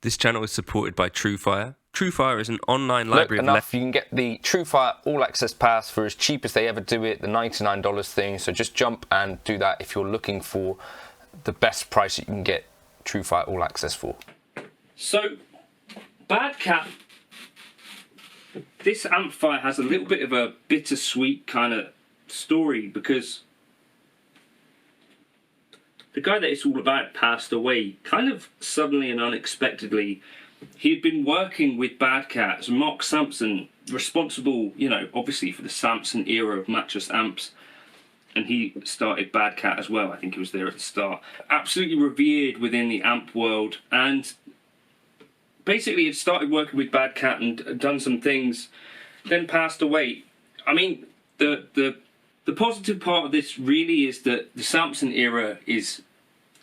This channel is supported by Truefire. Truefire is an online library enough, you can get the Truefire All Access Pass for as cheap as they ever do it, the $99 thing. So just jump and do that if you're looking for the best price you can get Truefire All Access for. So, Bad Cat, this amplifier has a little bit of a bittersweet kind of story because the guy that it's all about passed away kind of suddenly and unexpectedly. He had been working with Bad Cat as Mark Sampson, responsible, you know, obviously for the Sampson era of mattress amps. And he started Bad Cat as well. I think he was there at the start. Absolutely revered within the amp world. And basically had started working with Bad Cat and done some things, then passed away. I mean, the positive part of this really is that the Sampson era is,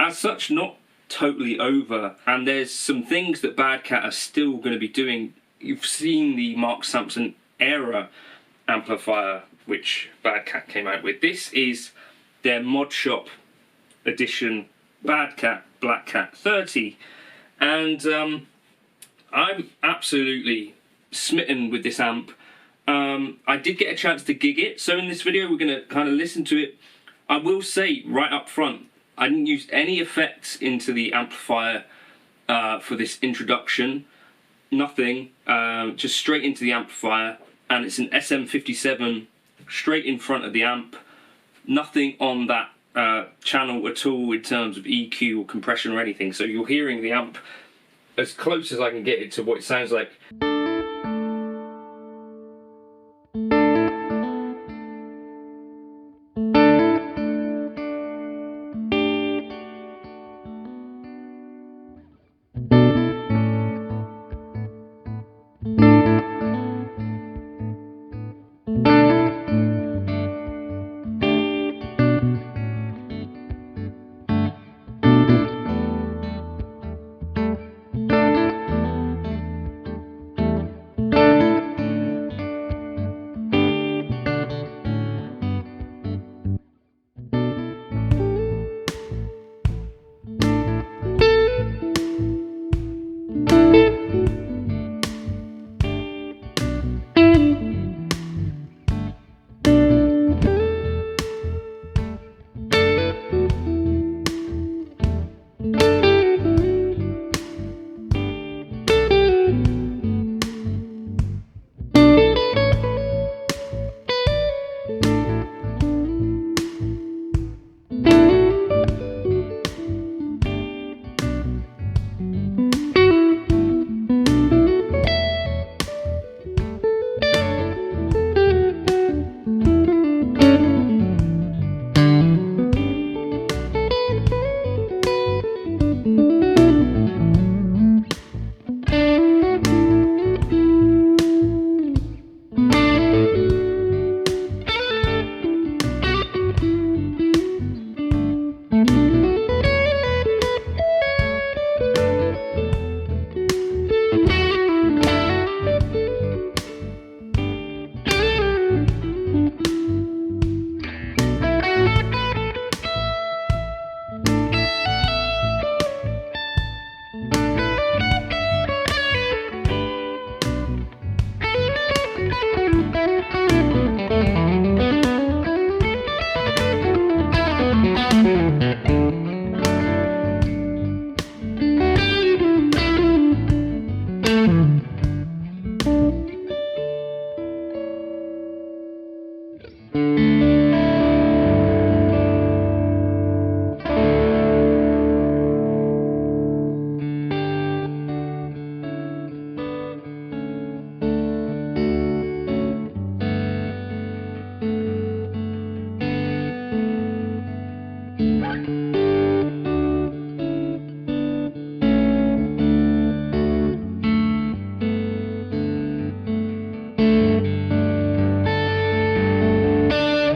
as such, not totally over, and there's some things that Bad Cat are still going to be doing. You've seen the Mark Sampson Era amplifier which Bad Cat came out with. This is their Mod Shop edition Bad Cat Black Cat 30, and I'm absolutely smitten with this amp. I did get a chance to gig it, so in this video we're going to kind of listen to it. I will say right up front, I didn't use any effects into the amplifier for this introduction. Nothing, just straight into the amplifier, and it's an SM57 straight in front of the amp. Nothing on that channel at all in terms of EQ or compression or anything, so you're hearing the amp as close as I can get it to what it sounds like.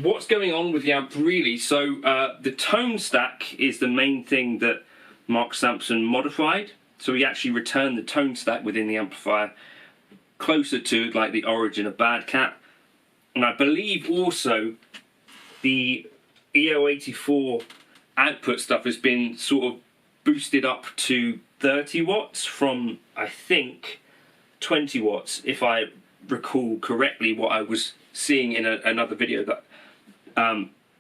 What's going on with the amp really? So the tone stack is the main thing that Mark Sampson modified. So he actually returned the tone stack within the amplifier closer to like the origin of Bad Cat. And I believe also the EO84 output stuff has been sort of boosted up to 30 watts from, I think, 20 watts, if I recall correctly what I was seeing in another video that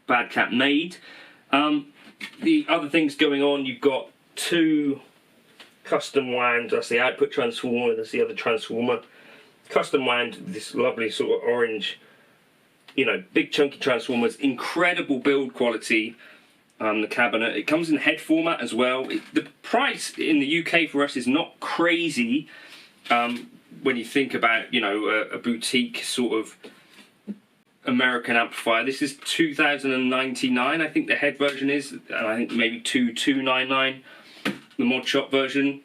Bad Cat made. The other things going on, you've got two custom wound, that's the output transformer, that's the other transformer. Custom wound, this lovely sort of orange, you know, big chunky transformers, incredible build quality. The cabinet, it comes in head format as well. The price in the UK for us is not crazy when you think about, you know, a boutique sort of American amplifier. This is $2,099, I think the head version is, and I think maybe $2,299 the mod shop version.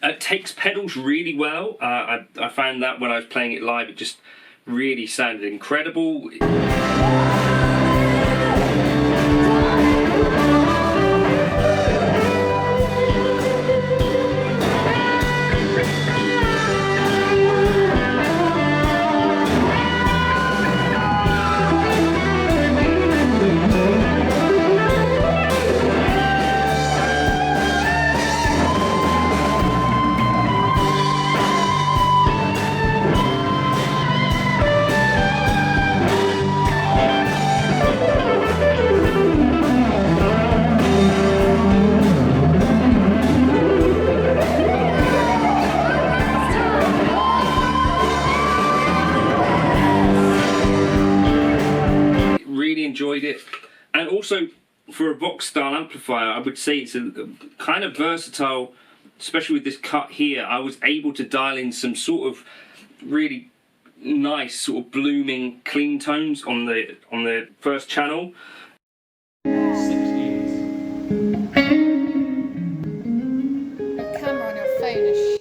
It takes pedals really well. I found that when I was playing it live, it just really sounded incredible. Enjoyed it, and also for a Vox style amplifier, I would say it's a kind of versatile, especially with this cut here. I was able to dial in some sort of really nice sort of blooming clean tones on the first channel. The camera on your phone is shit.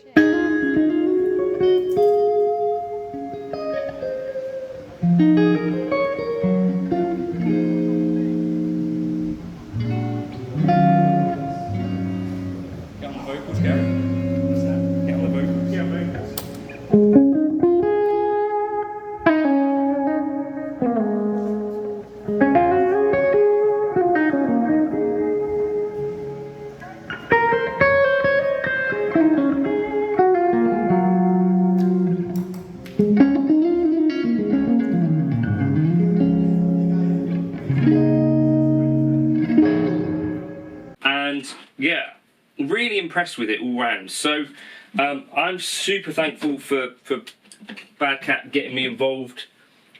Yeah, really impressed with it all round. So I'm super thankful for Bad Cat getting me involved.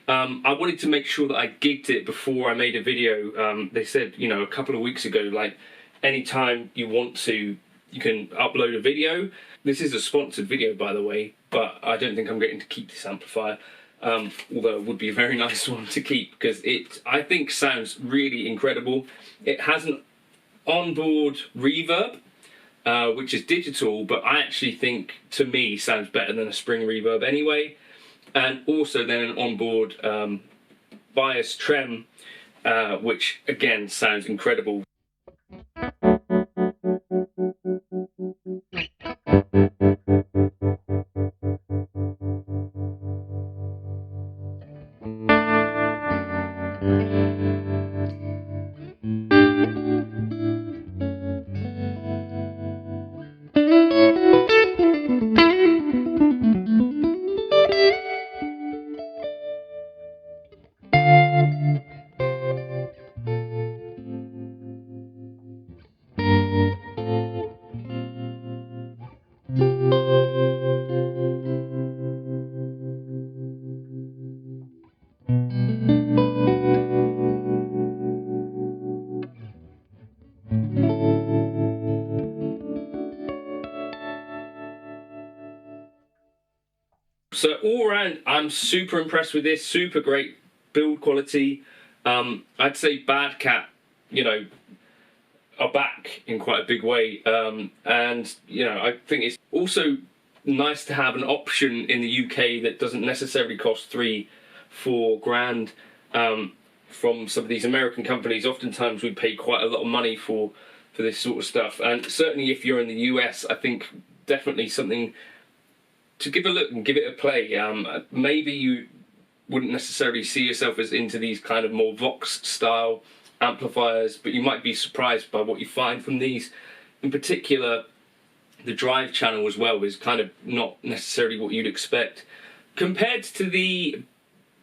I wanted to make sure that I gigged it before I made a video. They said, you know, a couple of weeks ago, like, anytime you want to, you can upload a video. This is a sponsored video, by the way, but I don't think I'm getting to keep this amplifier. Although it would be a very nice one to keep, because it, I think, sounds really incredible. It has an onboard reverb, which is digital, but I actually think, to me, sounds better than a spring reverb anyway. And also then an onboard bias trem, which again sounds incredible. So all around, I'm super impressed with this. Super great build quality. I'd say Bad Cat, you know, are back in quite a big way. And, you know, I think it's also nice to have an option in the UK that doesn't necessarily cost $3-4 grand. From some of these American companies, oftentimes we pay quite a lot of money for this sort of stuff. And certainly if you're in the US, I think definitely something to give a look and give it a play. Maybe you wouldn't necessarily see yourself as into these kind of more Vox style amplifiers, but you might be surprised by what you find from these. in particular, the drive channel as well is kind of not necessarily what you'd expect. Compared to the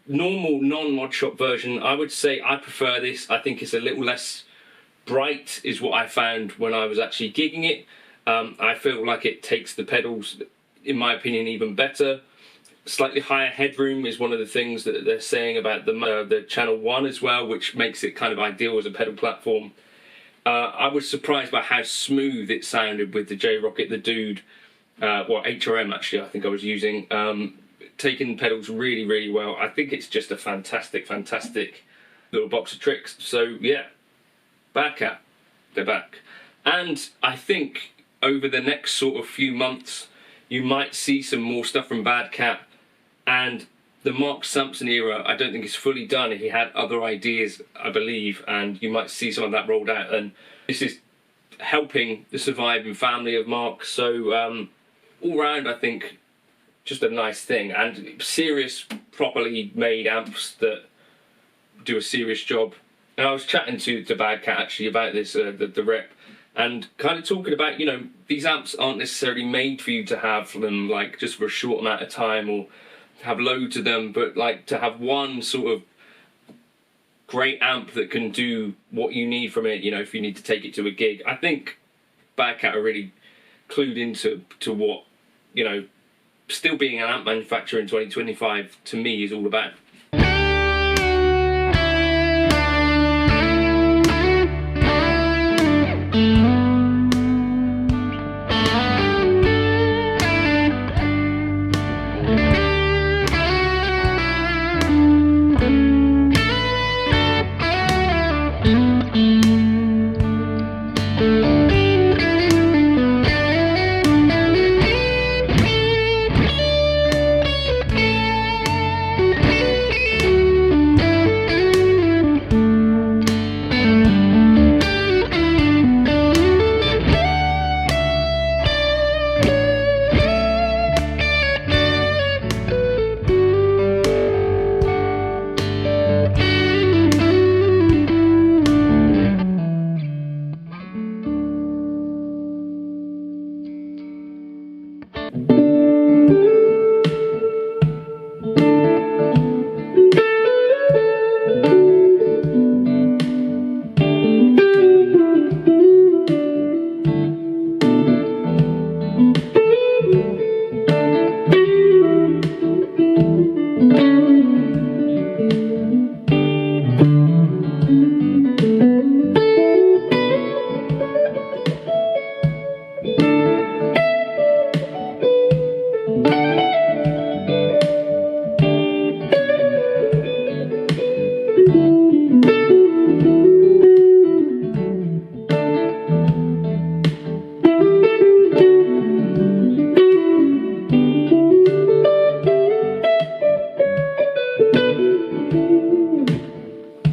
normal non-mod shop version, I would say I prefer this. I think it's a little less bright is what I found when I was actually gigging it. I feel like it takes the pedals, in my opinion, even better. Slightly higher headroom is one of the things that they're saying about the Channel 1 as well, which makes it kind of ideal as a pedal platform. I was surprised by how smooth it sounded with the J-Rocket, the Dude, HRM actually I think I was using, taking pedals really, really well. I think it's just a fantastic little box of tricks. So yeah, Bad Cat, they're back. And I think over the next sort of few months, you might see some more stuff from Bad Cat. And the Mark Sampson era, I don't think is fully done. He had other ideas, I believe, and you might see some of that rolled out. And this is helping the surviving family of Mark. So all round, I think, just a nice thing. And serious, properly made amps that do a serious job. And I was chatting to Bad Cat actually about this, the rep, and kind of talking about, you know, these amps aren't necessarily made for you to have them like just for a short amount of time or have loads of them, but like to have one sort of great amp that can do what you need from it, you know, if you need to take it to a gig. I think Bad Cat are really clued into what, you know, still being an amp manufacturer in 2025 to me is all about.